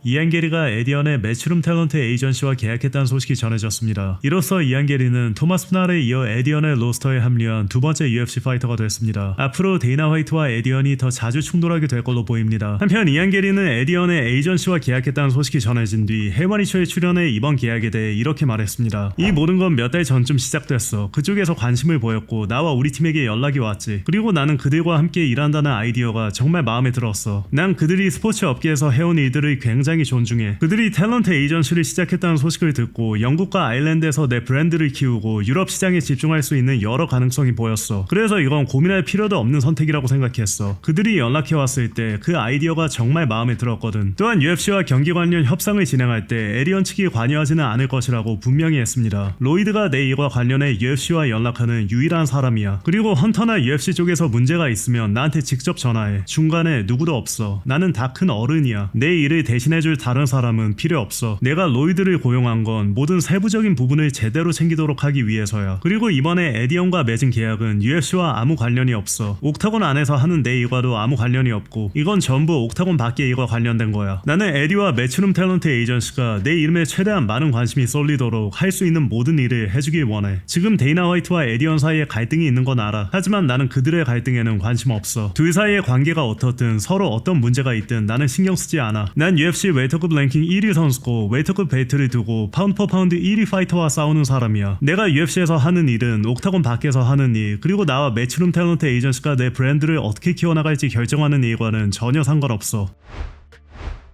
이안 게리가 에디언의 매치룸 탤런트 에이전시와 계약했다는 소식이 전해졌습니다. 이로써 이안 게리는 토마스 피날에 이어 에디언의 로스터에 합류한 두 번째 UFC 파이터가 됐습니다. 앞으로 데이나 화이트와 에디언이 더 자주 충돌하게 될 걸로 보입니다. 한편 이안 게리는 에디언의 에이전시와 계약했다는 소식이 전해진 뒤 헤이머니쇼에 출연해 이번 계약에 대해 이렇게 말했습니다. 이 모든 건 몇 달 전쯤 시작됐어. 그쪽에서 관심을 보였고 나와 우리 팀에게 연락이 왔지. 그리고 나는 그들과 함께 일한다는 아이디어가 정말 마음에 들었어. 난 그들이 스포츠 업계에서 해온 일들을 굉장히 존중해. 그들이 탤런트 에이전시를 시작했다는 소식을 듣고 영국과 아일랜드에서 내 브랜드를 키우고 유럽 시장에 집중할 수 있는 여러 가능성이 보였어. 그래서 이건 고민할 필요도 없는 선택이라고 생각했어. 그들이 연락해왔을 때 그 아이디어가 정말 마음에 들었거든. 또한 UFC와 경기 관련 협상을 진행할 때 에디언 측이 관여하지는 않을 것이라고 분명히 했습니다. 로이드가 내 일과 관련해 UFC와 연락하는 유일한 사람이야. 그리고 헌터나 UFC 쪽에서 문제가 있으면 나한테 직접 전화해. 중간에 누구도 없어. 나는 다 큰 어른이야. 내 일을 대신해줄 다른 사람은 필요 없어. 내가 로이드를 고용한 건 모든 세부적인 부분을 제대로 챙기도록 하기 위해서야. 그리고 이번에 에디언과 맺은 계약은 UFC와 아무 관련이 없어. 옥타곤 안에서 하는 내 일과도 아무 관련이 없고 이건 전부 옥타곤 밖의 일과 관련된 거야. 나는 에디와 매치룸 탤런트 에이전시가 내 이름에 최대한 많은 관심이 쏠리도록 할 수 있는 모든 일을 해주길 원해. 지금 데이나 화이트와 에디언 사이에 갈등이 있는 건 알아. 하지만 나는 그들의 갈등에는 관심 없어. 둘 사이의 관계가 어떻든 서로 어떤 문제가 있든 나는 신경 쓰지 않아. 난 UFC 웨이터급 랭킹 1위 선수고 웨이터급 벨트를 두고 파운드 퍼 파운드 1위 파이터와 싸우는 사람이야. 내가 UFC에서 하는 일은 옥타곤 밖에서 하는 일, 그리고 나와 매치룸 탤런트 에이전시가 내 브랜드를 어떻게 키워나갈지 결정하는 일과는 전혀 상관없어.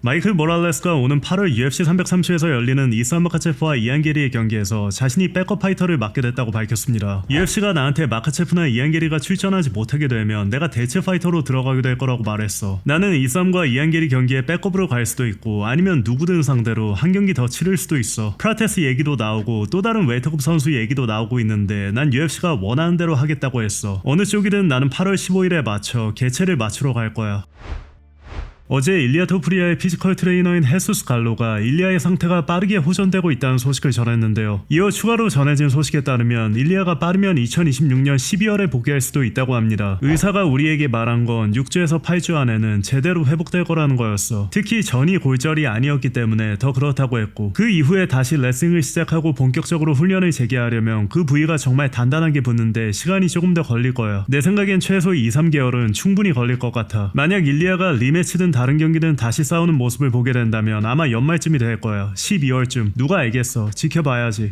마이클 모랄레스가 오는 8월 UFC 330에서 열리는 이스람 마카체프와 이안 게리의 경기에서 자신이 백업 파이터를 맡게 됐다고 밝혔습니다. UFC가 나한테 마카체프나 이안 게리가 출전하지 못하게 되면 내가 대체 파이터로 들어가게 될 거라고 말했어. 나는 이스람과 이안 게리 경기에 백업으로 갈 수도 있고 아니면 누구든 상대로 한 경기 더 치를 수도 있어. 프라테스 얘기도 나오고 또 다른 웨이터급 선수 얘기도 나오고 있는데 난 UFC가 원하는 대로 하겠다고 했어. 어느 쪽이든 나는 8월 15일에 맞춰 개체를 맞추러 갈 거야. 어제 일리아 토프리아의 피지컬 트레이너인 헤수스 갈로가 일리아의 상태가 빠르게 호전되고 있다는 소식을 전했는데요. 이어 추가로 전해진 소식에 따르면 일리아가 빠르면 2026년 12월에 복귀할 수도 있다고 합니다. 의사가 우리에게 말한 건 6주에서 8주 안에는 제대로 회복될 거라는 거였어. 특히 전이 골절이 아니었기 때문에 더 그렇다고 했고 그 이후에 다시 레슬링을 시작하고 본격적으로 훈련을 재개하려면 그 부위가 정말 단단하게 붙는데 시간이 조금 더 걸릴 거야. 내 생각엔 최소 2-3개월은 충분히 걸릴 것 같아. 만약 일리아가 리매치든 다른 경기는 다시 싸우는 모습을 보게 된다면 아마 연말쯤이 될 거야. 12월쯤. 누가 알겠어. 지켜봐야지.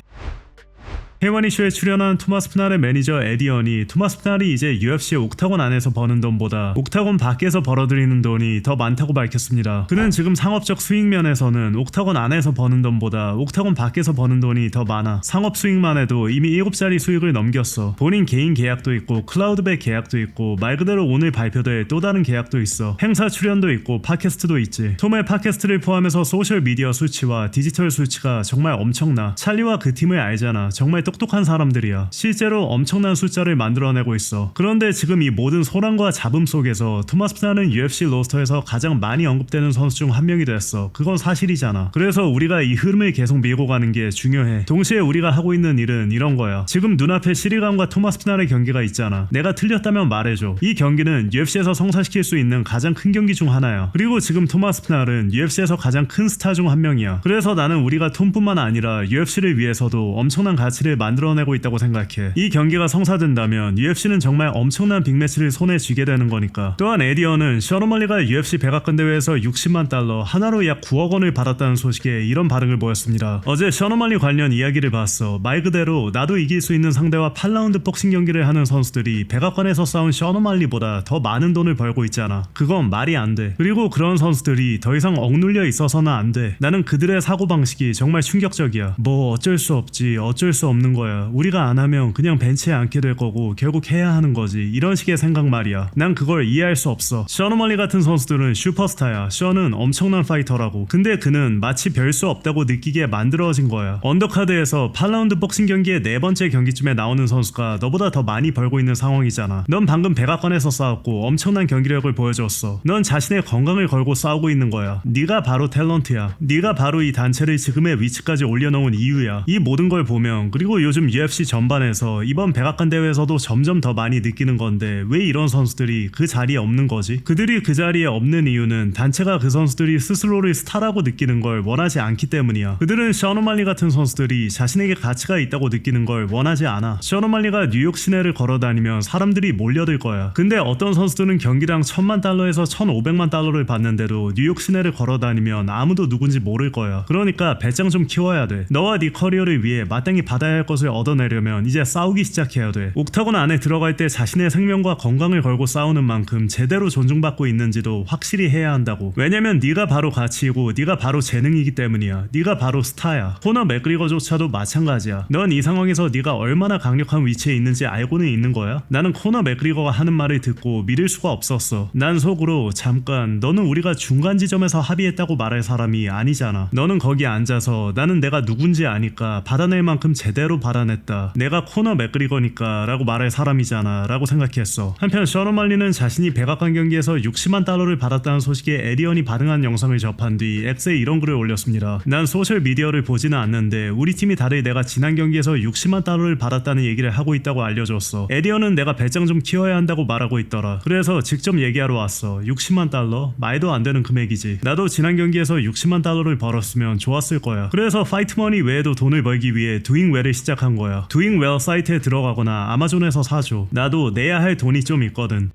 헤이머니쇼에 출연한 토마스 피날의 매니저 에디언이 토마스 피날이 이제 UFC 옥타곤 안에서 버는 돈보다 옥타곤 밖에서 벌어들이는 돈이 더 많다고 밝혔습니다. 그는 지금 상업적 수익 면에서는 옥타곤 안에서 버는 돈보다 옥타곤 밖에서 버는 돈이 더 많아. 상업 수익만 해도 이미 7자리 수익을 넘겼어. 본인 개인 계약도 있고 클라우드백 계약도 있고 말 그대로 오늘 발표될 또 다른 계약도 있어. 행사 출연도 있고 팟캐스트도 있지. 톰의 팟캐스트를 포함해서 소셜 미디어 수치와 디지털 수치가 정말 엄청나. 찰리와 그 팀을 알잖아. 정말 똑똑한 사람들이야. 실제로 엄청난 숫자를 만들어내고 있어. 그런데 지금 이 모든 소란과 잡음 속에서 토마스 피날은 UFC 로스터에서 가장 많이 언급되는 선수 중 한 명이 됐어. 그건 사실이잖아. 그래서 우리가 이 흐름을 계속 밀고 가는 게 중요해. 동시에 우리가 하고 있는 일은 이런 거야. 지금 눈앞에 시리감과 토마스 피날의 경기가 있잖아. 내가 틀렸다면 말해줘. 이 경기는 UFC에서 성사시킬 수 있는 가장 큰 경기 중 하나야. 그리고 지금 토마스 피날은 UFC에서 가장 큰 스타 중 한 명이야. 그래서 나는 우리가 톰뿐만 아니라 UFC를 위해서도 엄청난 가치를 만들어내고 있다고 생각해. 이 경기가 성사된다면 UFC는 정말 엄청난 빅매치를 손에 쥐게 되는 거니까. 또한 에디언은 션 오멀리가 UFC 백악관 대회에서 60만 달러 하나로 약 9억 원을 받았다는 소식에 이런 반응을 보였습니다. 어제 션 오멀리 관련 이야기를 봤어. 말 그대로 나도 이길 수 있는 상대와 8라운드 복싱 경기를 하는 선수들이 백악관에서 싸운 션 오멀리보다 더 많은 돈을 벌고 있잖아. 그건 말이 안 돼. 그리고 그런 선수들이 더 이상 억눌려 있어서는 안 돼. 나는 그들의 사고방식이 정말 충격적이야. 뭐 어쩔 수 없지. 어쩔 수 없는 거야. 우리가 안 하면 그냥 벤치에 앉게 될 거고 결국 해야 하는 거지. 이런 식의 생각 말이야. 난 그걸 이해할 수 없어. 션 오멀리 같은 선수들은 슈퍼스타야. 션은 엄청난 파이터라고. 근데 그는 마치 별 수 없다고 느끼게 만들어진 거야. 언더카드에서 8라운드 복싱 경기의 4번째 경기쯤에 나오는 선수가 너보다 더 많이 벌고 있는 상황이잖아. 넌 방금 백악관에서 싸웠고 엄청난 경기력을 보여줬어. 넌 자신의 건강을 걸고 싸우고 있는 거야. 네가 바로 탤런트야. 네가 바로 이 단체를 지금의 위치까지 올려놓은 이유야. 이 모든 걸 보면, 그리고 그리고 요즘 UFC 전반에서 이번 백악관 대회에서도 점점 더 많이 느끼는 건데 왜 이런 선수들이 그 자리에 없는 거지? 그들이 그 자리에 없는 이유는 단체가 그 선수들이 스스로를 스타라고 느끼는 걸 원하지 않기 때문이야. 그들은 션 오말리 같은 선수들이 자신에게 가치가 있다고 느끼는 걸 원하지 않아. 션 오말리가 뉴욕 시내를 걸어다니면 사람들이 몰려들 거야. 근데 어떤 선수들은 경기당 $10,000에서 $1,500만 받는데도 뉴욕 시내를 걸어다니면 아무도 누군지 모를 거야. 그러니까 배짱 좀 키워야 돼. 너와 네 커리어를 위해 마땅히 받아야 할 것을 얻어내려면 이제 싸우기 시작해야 돼. 옥타곤 안에 들어갈 때 자신의 생명과 건강을 걸고 싸우는 만큼 제대로 존중받고 있는지도 확실히 해야 한다고. 왜냐면 네가 바로 가치이고 네가 바로 재능이기 때문이야. 네가 바로 스타야. 코너 맥그리거조차도 마찬가지야. 넌 이 상황에서 네가 얼마나 강력한 위치에 있는지 알고는 있는 거야? 나는 코너 맥그리거가 하는 말을 듣고 믿을 수가 없었어. 난 속으로 잠깐 너는 우리가 중간 지점에서 합의했다고 말할 사람이 아니잖아. 너는 거기 앉아서 나는 내가 누군지 아니까 받아낼 만큼 제대로 받아냈다. 내가 코너 맥그리거니까 라고 말할 사람이잖아 라고 생각했어. 한편 션 오말리는 자신이 백악관 경기에서 $60만 받았다는 소식에 에디언이 반응한 영상을 접한 뒤 X에 이런 글을 올렸습니다. 난 소셜미디어를 보지는 않는데 우리 팀이 다들 내가 지난 경기에서 $60만 받았다는 얘기를 하고 있다고 알려줬어. 에디언은 내가 배짱 좀 키워야 한다고 말하고 있더라. 그래서 직접 얘기하러 왔어. $60만? 말도 안 되는 금액이지. 나도 지난 경기에서 $60만 벌었으면 좋았을 거야. 그래서 파이트머니 외에도 돈을 벌기 위해 Doing Well을 시작한 거야. Doing Well 사이트에 들어가거나 아마존에서 사줘. 나도 내야 할 돈이 좀 있거든.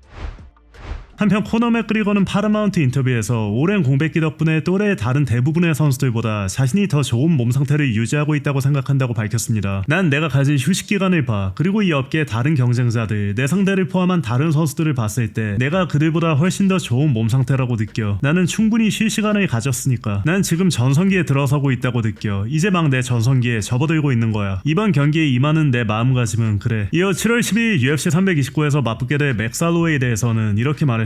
한편 코너 맥그리거는 파라마운트 인터뷰에서 오랜 공백기 덕분에 또래의 다른 대부분의 선수들보다 자신이 더 좋은 몸 상태를 유지하고 있다고 생각한다고 밝혔습니다. 난 내가 가진 휴식 기간을 봐. 그리고 이 업계의 다른 경쟁자들, 내 상대를 포함한 다른 선수들을 봤을 때 내가 그들보다 훨씬 더 좋은 몸 상태라고 느껴. 나는 충분히 쉴 시간을 가졌으니까. 난 지금 전성기에 들어서고 있다고 느껴. 이제 막 내 전성기에 접어들고 있는 거야. 이번 경기에 임하는 내 마음가짐은 그래. 이어 7월 12일 UFC 329에서 맞붙게 될 맥스 할로웨이에 대해서는 이렇게 말했습니다.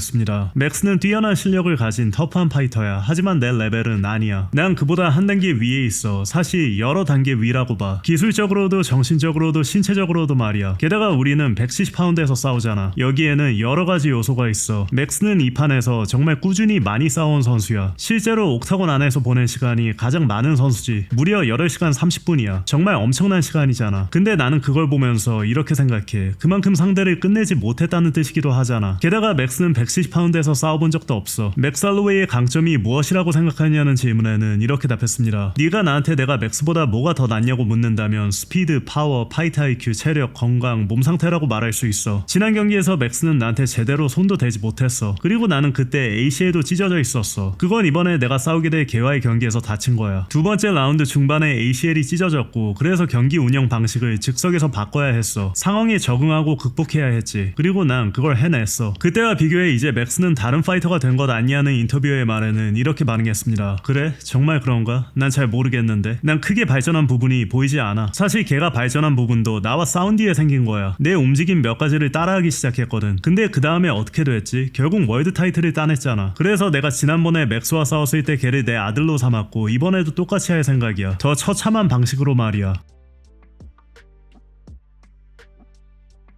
맥스는 뛰어난 실력을 가진 터프한 파이터야. 하지만 내 레벨은 아니야. 난 그보다 한 단계 위에 있어. 사실 여러 단계 위라고 봐. 기술적으로도 정신적으로도 신체적으로도 말이야. 게다가 우리는 170파운드에서 싸우잖아. 여기에는 여러 가지 요소가 있어. 맥스는 이 판에서 정말 꾸준히 많이 싸운 선수야. 실제로 옥타곤 안에서 보낸 시간이 가장 많은 선수지. 무려 8시간 30분이야. 정말 엄청난 시간이잖아. 근데 나는 그걸 보면서 이렇게 생각해. 그만큼 상대를 끝내지 못했다는 뜻이기도 하잖아. 게다가 맥스는 170파운드에서 싸워본 적도 없어. 맥스 할로웨이의 강점이 무엇이라고 생각하냐는 질문에는 이렇게 답했습니다. 네가 나한테 내가 맥스보다 뭐가 더 낫냐고 묻는다면 스피드, 파워, 파이트 IQ, 체력, 건강, 몸 상태라고 말할 수 있어. 지난 경기에서 맥스는 나한테 제대로 손도 대지 못했어. 그리고 나는 그때 ACL도 찢어져 있었어. 그건 이번에 내가 싸우게 될 개와의 경기에서 다친 거야. 두 번째 라운드 중반에 ACL이 찢어졌고 그래서 경기 운영 방식을 즉석에서 바꿔야 했어. 상황에 적응하고 극복해야 했지. 그리고 난 그걸 해냈어. 그때와 비교해 이제 맥스는 다른 파이터가 된 것 아니냐는 인터뷰의 말에는 이렇게 반응했습니다. 그래? 정말 그런가? 난 잘 모르겠는데. 난 크게 발전한 부분이 보이지 않아. 사실 걔가 발전한 부분도 나와 싸운 뒤에 생긴 거야. 내 움직임 몇 가지를 따라하기 시작했거든. 근데 그 다음에 어떻게 됐지? 결국 월드 타이틀을 따냈잖아. 그래서 내가 지난번에 맥스와 싸웠을 때 걔를 내 아들로 삼았고 이번에도 똑같이 할 생각이야. 더 처참한 방식으로 말이야.